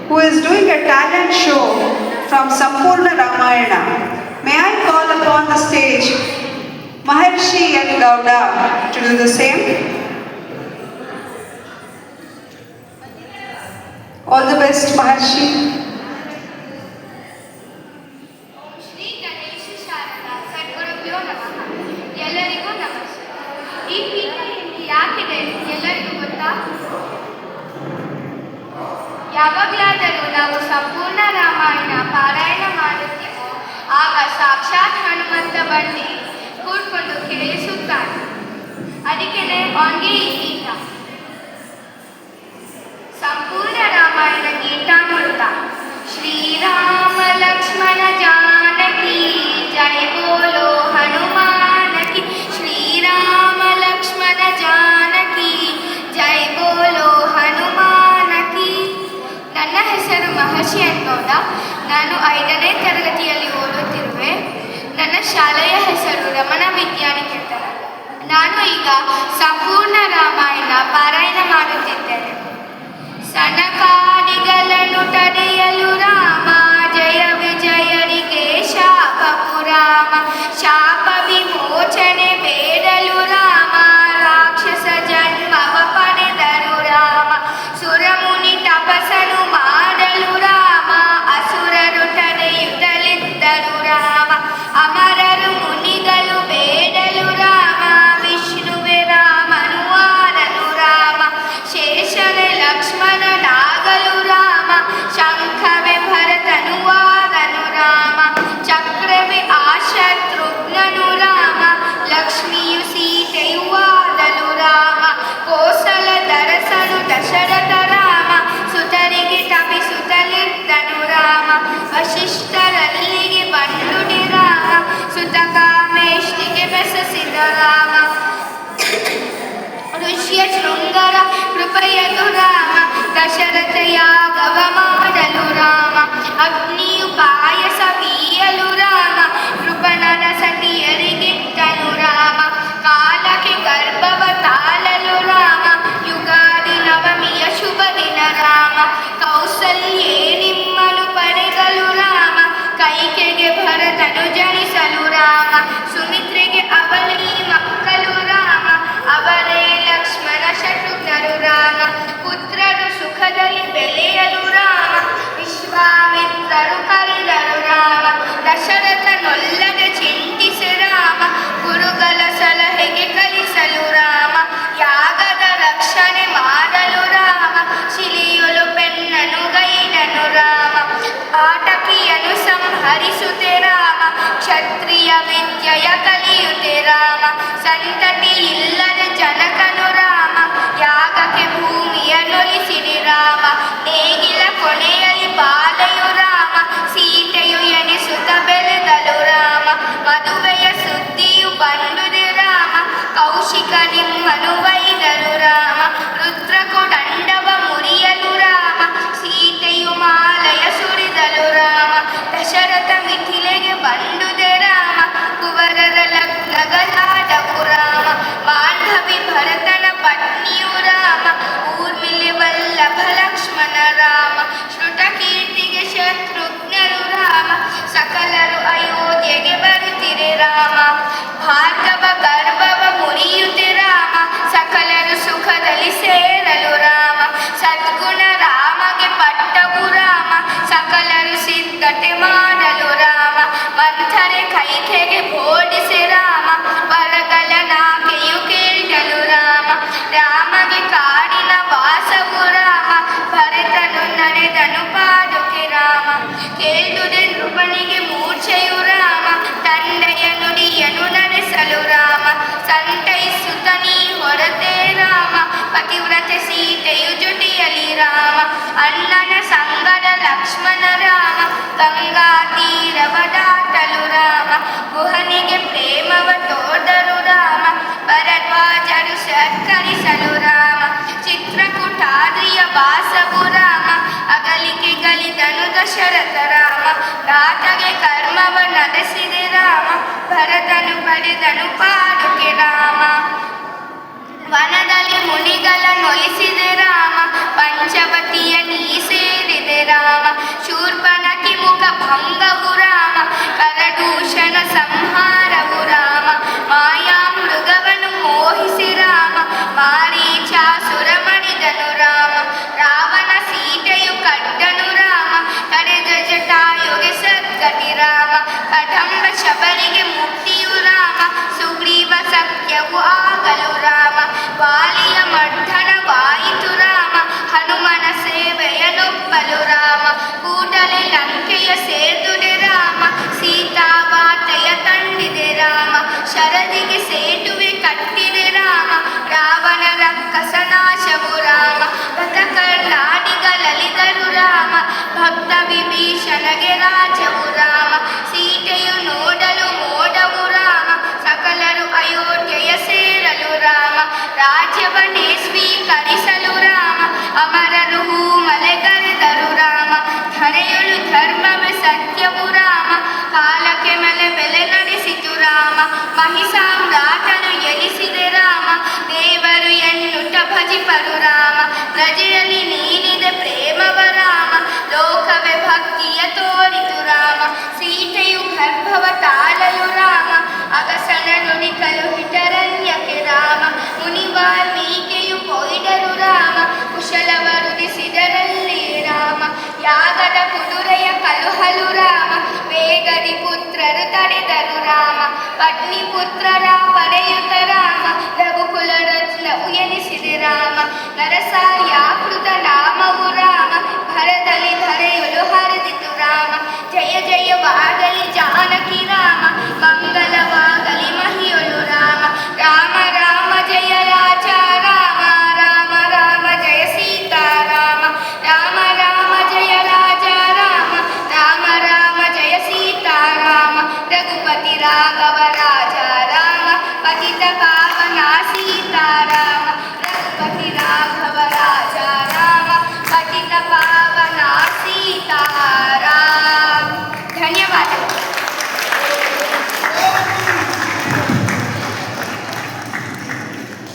who is doing a talent show from Sampurna Ramayana. May I call upon the stage Maharshi N. Gowda to do the same. All the best, Maharshi. ಈ ಪೀಠ ಯಾಕಿದೆ ಎಲ್ಲರಿಗೂ ಗೊತ್ತಾ? ಯಾವಾಗಲಾದರೂ ನಾವು ಸಂಪೂರ್ಣ ರಾಮಾಯಣ ಪಾರಾಯಣ ಮಾಡುತ್ತೇವೋ ಆಗ ಸಾಕ್ಷಾತ್ ಹನುಮಂತ ಬಂದು ಕೂಡ್ಕೊಂಡು ಕೇಳಿಸುತ್ತಾನೆ. ಅದಕ್ಕೇನೆ ಅವನಿಗೆ ಈ ಪೀಠ. ಸಂಪೂರ್ಣ ರಾಮಾಯಣ ಗೀತಾಮೃತ. ಶ್ರೀರಾಮ ಲಕ್ಷ್ಮಣ ಜಾನಕಿ ಜಯ ಬೋಲೋ ಹನುಮಾನ ಕಿ. ಶ್ರೀರಾಮ ಲಕ್ಷ್ಮಣ ಜಾನಕಿ ಜಯ ಬೋಲೋ ಹನುಮಾನ ಕಿ. ನನ್ನ ಹೆಸರು ಮಹರ್ಷಿ ಅನ್ನೋದ. ನಾನು 5ನೇ ತರಗತಿಯಲ್ಲಿ ಓದುತ್ತಿರುವೆ. ನನ್ನ ಶಾಲೆಯ ಹೆಸರು ರಮಣ ವಿದ್ಯಾನಿಕೇತನ. ನಾನು ಈಗ ಸಂಪೂರ್ಣ ರಾಮಾಯಣ ಪಾರಾಯಣ ಮಾಡುತ್ತಿದ್ದೇನೆ. ಸನಕಾದಿಗಳನ್ನು ತಡೆಯಲು ರಾಮ ಜಯ ವಿಜಯರಿಗೆ ಶಾಪವು ರಾಮ. ಶಾಪ ವಿಮೋಚನೆ ಬೇಡಲು ರಾಮ ರಾಕ್ಷಸ ಜನ್ಮವ ಪಡೆದರು ರಾಮ. ಸುರಮುನಿ ತಪಸ್ಸನು ಮಾಡಲು ರಾಮ ಅಸುರರು ತಡೆಯುತ್ತಲಿದ್ದರು ರಾಮ. ಅಮರರು ಮುನಿಗಳು ಬೇಡಲು ರಾಮ ವಿಷ್ಣುವೆ ರಾಮನು ಆದನು ರಾಮ. ಶೇಷನೇ ಲಕ್ಷ್ಮಣನಾಗಲು ರಾಮ ಶಂಖವೇ ಭರತನು ಆದನು ರಾಮ. ಚಕ್ರವೇ ಆಶತ್ರುಘ್ನನು ರಾಮ ಲಕ್ಷ್ಮಿಯು ಸೀತೆಯು ಆದಲು ರಾಮ. ಕೋಸಲ ದರಸನು ದಶರಥ ರಾಮ ಸುತರಿಗೆ ತಪಿಸುತ್ತಲಿದ್ದನು ರಾಮ. ವಶಿಷ್ಠರಲ್ಲಿಗೆ ಬಂದುಡಿ ರಾಮ ಸುತಕಾಮೇಷ್ಟಿಗೆ ಬೆಸಸಿದ ರಾಮ. ಋಷ್ಯ ಶೃಂಗರ ಕೃಪೆಯದು ರಾಮ ದಶರಥ ಯಾಗವ ಮಾಡಲು ರಾಮ. ಅಗ್ನಿಯು ಪಾಯಸ ಬೀಯಲು ರಾಮ ಕೃಪಣನ ಸತಿಯರಿಗಿಟ್ಟನು ರಾಮ. ಕಾಲಕ್ಕೆ ಗರ್ಭವ ತಾಳಲು ರಾಮ ಯುಗಾದಿ ನವಮಿಯ ಶುಭ ದಿನ ರಾಮ. ಕೌಸಲ್ಯೇ ನಿಮ್ಮನು ಪಡೆದಲು ರಾಮ ಕೈಕೆಗೆ ಭರತನು ಜನಿಸಲು ರಾಮ. ಸುಮಿತ್ರೆಗೆ ಅವಳಿ ಮಕ್ಕಳು ರಾಮ ಅವರೇ ಲಕ್ಷ್ಮಣ ಶತ್ರುಘ್ನರು ರಾಮ. ಪುತ್ರರು ಸುಖದಲ್ಲಿ ಬೆಳೆಯಲು ರಾಮ ವಿಶ್ವಾಮಿತ್ರರು ಕರೆದರು ರಾಮ. ದಶರಥನೊಲ್ಲದೆ ಚಿಂತಿಸಿ ರಾಮ ಗುರುಗಳ ಸಲಹೆಗೆ ಕಲಿಸಲು ರಾಮ. ಯಾಗದ ರಕ್ಷಣೆ ಮಾಡಲು ರಾಮ ಶಿಲಿಯಲು ಪೆನ್ನನು ಗೈಡನು ರಾಮ. ಆಟಕಿಯನು ಸಂಹರಿಸುತ್ತೆ ರಾಮ ಕ್ಷತ್ರಿಯ ವಿದ್ಯೆಯ ಕಲಿಯುತ್ತೆ ರಾಮ. ಸಂತತಿ ಇಲ್ಲದ ಜನಕನು ರಾಮ ಯಾಗಕ್ಕೆ ಭೂಮಿಯನ್ನೊಲಿಸಿರಿ ರಾಮ. ನೇಗಿಲ ಕೊನೆಯಲ್ಲಿ ಬಾಲೆಯು ರಾಮ ಸೀತೆಯು ಎನಿಸುತ್ತ ಬೆಳೆದಲು ರಾಮ. ಮದುವೆಯ ಸುದ್ದಿಯು ಬಂದುದೆ ರಾಮ ಕೌಶಿಕ ನಿಮ್ಮನು ವೈದರು ರಾಮ. ರುದ್ರಕುಟಂಡವ ಮುರಿಯಲು ರಾಮ ಸೀತೆಯು ಮಾಲೆಯ ಸುರಿದಲು ರಾಮ. ದಶರಥ ಮಿಥಿಲೆಗೆ ಬಂದುದೆ ರಾಮ ಕುವರರ ಲಗ್ನಗಳಾದವು ರಾಮ. ಬಾಂಧವಿ ಭರತನ ಪತ್ನಿಯು ರಾಮ ಊರ್ಮಿಳೆ ವಲ್ಲಭ ಲಕ್ಷ್ಮಣ ರಾಮ. ಶ್ರುತಕೀರ್ತಿಗೆ ಶತ್ರುಘ್ನರು ರಾಮ ಸಕಲರು ಅಯೋಧ್ಯೆಗೆ ಬರುತ್ತಿರೆ ರಾಮ. ಭಾರ್ಗವ ಗರ್ಭವ ಮುರಿಯುತ್ತೆ ರಾಮ ಸಕಲರು ಸುಖದಲ್ಲಿ ಸೇರಲು ರಾಮ. ಸದ್ಗುಣ ರಾಮಗೆ ಪಟ್ಟವು ರಾಮ ಸಕಲರು ಸಿದ್ಧತೆ ಮಾಡಲು ರಾಮ. ಮಂಥರೆ ಕೈಕೆಗೆ ಬೋಡಿಸಿ ರಾಮ ವರಗಳ ನಾಕೆಯು ಕೇಳಲು ರಾಮ. ರಾಮಗೆ ಕಾಡಿನ ವಾಸವು ರಾಮ ಭರತನು ನಡೆದನು ಪಾದುಕೆ ರಾಮ. ಕೇಳುದೆ ನೃಪನಿಗೆ ಮೂರ್ಛೆಯು ರಾಮ ತಂದೆಯ ನುಡಿಯನು ನಡೆಸಲು ರಾಮ. ಸಂತೈಸುತ್ತ ನೀ ಹೊರತೆ ರಾಮ ಪತಿವ್ರತೆ ಸೀತೆಯು ಜೊತೆಯಲಿ ರಾಮ. ಅಣ್ಣನ ಸಂಗಡ ಲಕ್ಷ್ಮಣ ರಾಮ ಗಂಗಾ ತೀರವ ದಾಟಲು ರಾಮ. ಗುಹನಿಗೆ ಪ್ರೇಮವ ತೋರ್ದರು ರಾಮ ಭರದ್ವಾಜರು ಸತ್ಕರಿಸಲು ರಾಮ. ಚಿತ್ರಕೂಟಾದ್ರಿಯ ವಾಸವು ರಾಮ ಅಗಲಿಕೆ ಗಲಿದನು ದಶರಥ ರಾಮ. ರಾತಗೆ ಕರ್ಮವ ನಡೆಸಿದೆ ರಾಮ ಭರತನು ಪಡೆದನು ಪಾದುಕೆ ರಾಮ. ವನದಲ್ಲಿ ಮುನಿಗಳ ನೊಲಿಸಿದೆ ರಾಮ ಪಂಚವತಿಯ ನೀ ಸೇರಿದೆ ರಾಮ. ಭಂಗವು ರಾಮ, ಕರದೂಷಣ ಸಂಹಾರವು ರಾಮ, ಮಾಯಾ ಮೃಗವನ್ನು ಮೋಹಿಸಿ ರಾಮ, ಮಾರೀಚಾಸುರ ಮಡಿದನು ರಾಮ, ರಾವಣ ಸೀತೆಯು ಕಡ್ಡನು ರಾಮ, ತಡೆದ ಜಟಾಯುಗೆ ಸದ್ಗತಿ ರಾಮ, ಕದಂಬ ಶಬರಿಗೆ ಮುಕ್ತಿಯು ರಾಮ, ಸುಗ್ರೀವ ಸತ್ಯವು ಆಗಲು ರಾಮ, ವಾಲಿಯ ಮರ್ದನವಾಯಿತು ರಾಮ, ಹನುಮನ ಸೇವೆಯನೊಪ್ಪಲು ರಾಮ, ಕೂಡಲೇ ಲಂಕೆಯ ಸೇತುವೆ ರಾಮ, ಸೀತಾವಾತೆಯ ತಂದಿದೆ ರಾಮ, ಶರದಿಗೆ ಸೇತುವೆ ಕಟ್ಟಿದೆ ರಾಮ, ರಾವಣ ರಕ್ಕಸ ನಾಶವು ರಾಮ, ಗತಕರ್ನಾಡಿಗಳಲಿದರು ರಾಮ, ಭಕ್ತ ವಿಭೀಷಣಗೆ ರಾಜವು ರಾಮ, ಸೀತೆಯು ನೋಡಲು ಮೋಡವು ರಾಮ, ಸಕಲರು ಅಯೋಧ್ಯೆಯ ಸೇರಲು ರಾಮ, ರಾಜ್ಯವನ್ನೇ ಸ್ವೀಕರಿಸಲು ರಾಮ, ಅಮರರು ಹೂಮಲೆಗರೆದರು ರಾಮ, ಧರೆಯಲು ಧರ್ಮವೇ ಸತ್ಯವು ರಾಮ, ಕಾಲಕ್ಕೆ ಮೇಲೆ ಬೆಲೆ ನಡೆಸಿತು ರಾಮ, ಮಹಿಸಾಮ್ರಾಟನು ಎನಿಸಿದೆ ರಾಮ, ದೇವರು ಎನ್ನುತ್ತ ಭಜಿಪರು ರಾಮ, ಪ್ರಜೆಯಲ್ಲಿ ನೀನಿದೆ ಪ್ರೇಮವ ರಾಮ, ಲೋಕವೇ ಭಕ್ತಿಯ ತೋರಿತು ರಾಮ, ಸೀತೆಯು ಗರ್ಭವ ತಾಳಲು ರಾಮ, ಅಗಸನ ನುಡಿಕಲು ಹಿತರಣ್ಯಕ್ಕೆ ರಾಮ, ಮುನಿ ವಾಲ್ಮೀಕಿಯು ಕೊಯ್ದರು ರಾಮ, ಕುಶಲವ ರುದಿಸಿದರಲ್ಲಿ ರಾಮ, ಯಾಗದ ಕುದುರೆಯ ಕಲುಹಲು ರಾಮ, ವೇಗದಿ ಪುತ್ರರು ತಡೆದರು ರಾಮ, ಪತ್ನಿ ಪುತ್ರರ ಪಡೆಯುತ್ತ ರಾಮ, ರಘುಕುಲ ರತ್ನವು ಎನಿಸಿದೆ ರಾಮ, ನರಸಾರ್ಯಾಕೃತ ನಾಮವು ರಾಮ, ಭರದಲ್ಲಿ ಧರೆಯಲು ಹರಿದಿತು ರಾಮ, ಜಯ ಜಯವಾಗಲಿ ಜಾನಕಿ ರಾಮ, ಮಂಗಲವಾಗಲಿ ಮಹಿಯೊಳು ರಾಮ, ರಾಮ ರಾಮ ಜಯ ರಾಜ ರಾಮ, ರಾಮ ರಾಮ ಜಯ ಸೀತಾರಾಮ, ರಾಮ ರಾಮ ಜಯ ರಾಜ ರಾಮ, ರಾಮ ರಾಮ ಜಯ ಸೀತಾರಾಮ, ರಘುಪತಿ ರಾಘವ ರಾಜ